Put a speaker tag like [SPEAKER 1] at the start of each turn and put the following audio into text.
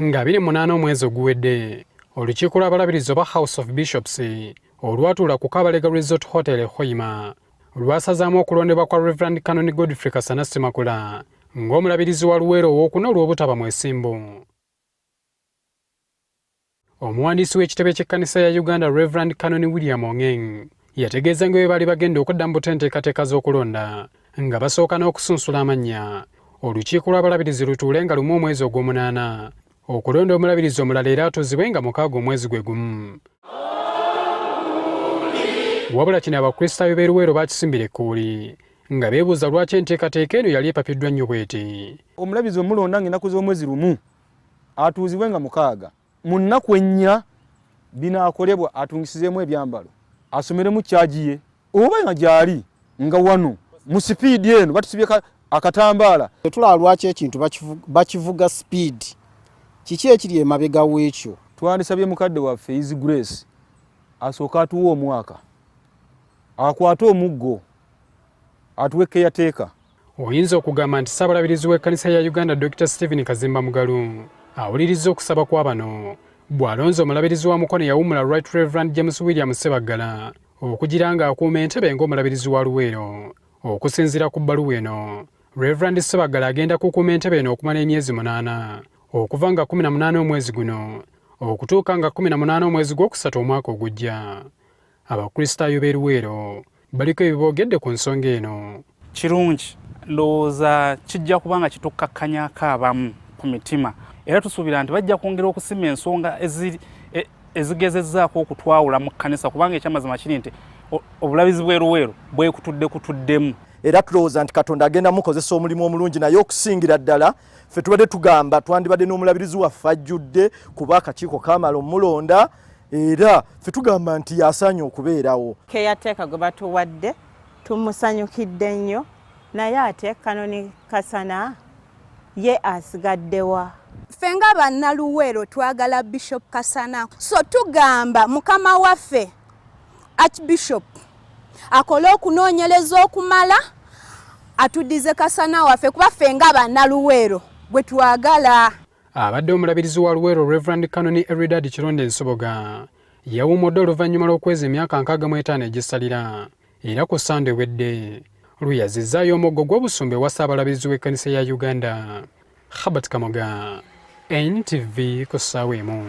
[SPEAKER 1] nga 28 omwezi oguwedde olukiiko lw'abalabirizi oba House of Bishops olwatuula ku Kabalega Resort Hotel Hoima lwasazaamu okulondebwa kwa Rev Canon Godfrey Kasana Ssemakula ng'omulabirizi wa Luweero ow'okuna olw'obutaba mwesimbu. Omuwandiisi w'ekitebe ky'ekkanisa ya Uganda Rev Canon William yategeeza nga bwe baali bagenda okudda mu enteekateeka z'okulonda nga basooka n'okusunsula amannya olukiiko lw'abalabirizi lutuule nga lumu omwezi ogw'omunaana okulonda omulabirizi omulala era atuuzibwe nga 6 omwezi gwe gumu. Wabula kino Abakristaayo b'e Luweero baakisimbira ekkuuli nga beebuuza lwaki enteekateeka eno yali epapiddwa nnyo bw'eti.
[SPEAKER 2] Omulabirizi omulonda ng'ennaku z'omwezi lumu atuuzibwe nga 6 mu nnaku 4 binaakolebwa atungisizeemu ebyambalo asomeremu kyaji ye oba nga gyali nga wano mu sipiidi eno batusibye akatambaala.
[SPEAKER 3] Tulaba lwaki ekintu bakivuga speed kiki ekiri emabega w'ekyo.
[SPEAKER 2] Twandisabye mukadde waffe His Grace asooka atuwa omwaka akwate omuggo atuwe ekyateeka.
[SPEAKER 1] Oyinza okugamba nti Ssaabalabirizi w'Ekkanisa ya Uganda Dr. Kazimba Mugalu awuliriza okusaba kwa bano bw'alonze omulabirizi wa Mukono ey'awumula Right Rev James William Ssebaggala okugira nga akuuma entebe ng'omulabirizi wa Luweero. Okusinziira ku bbaluwa eno, Rev Ssebaggala agenda kukuuma entebe eno okumala emyezi 8 okuva nga 18 omwezi guno okutuuka nga 18 omwezi gw'okusatu omwaka ogujja. Abakristaayo b'e Luweero baliko ebiboogedde ku nsonga eno.
[SPEAKER 4] Kirungi ndowooza kijja kubanga kitukkakkanyako abamu ku mitima era tusuubira nti bajja kwongera okusima ensonga ezigezezzaako okutwawula mu Kanisa kubanga ekyamazima kiri nti obulabizi bw'e Luweero bwekutuddemu.
[SPEAKER 5] Era tulowooza nti Katonda agenda mukozesa omulimu omulungi naye okusingira ddala ffe tubadde tugamba twandibadde n'omulabirizi waffe ajjudde kuba akakiiko kaamala omulonda era ffe tugamba nti yasaanye okubeerawo.
[SPEAKER 6] Ekyateeka gwe batuwadde tumusanyukidde nnyo naye ate Canon Kasana ye asigaddewa.
[SPEAKER 7] Ffe nga bannaluweero twagala Bishop Kasana so tugamba mukama waffe Archbishop akole okunoonyereza okumala atuddize Kasana waffe kuba ffe nga bannaluweero bwe twagala.
[SPEAKER 1] Abadde omulabirizi wa Luweero Rev Canon Kironde Nsoboga yawummudde oluvannyuma lw'okwezi emyaka 65 egisalira era ku Sande wedde luyazizzaayo omuggo gw'obusumbe wa Ssaabalabirizi w'Ekkanisa ya Uganda. Khabat Kamoga, NTV ku ssaawa emu.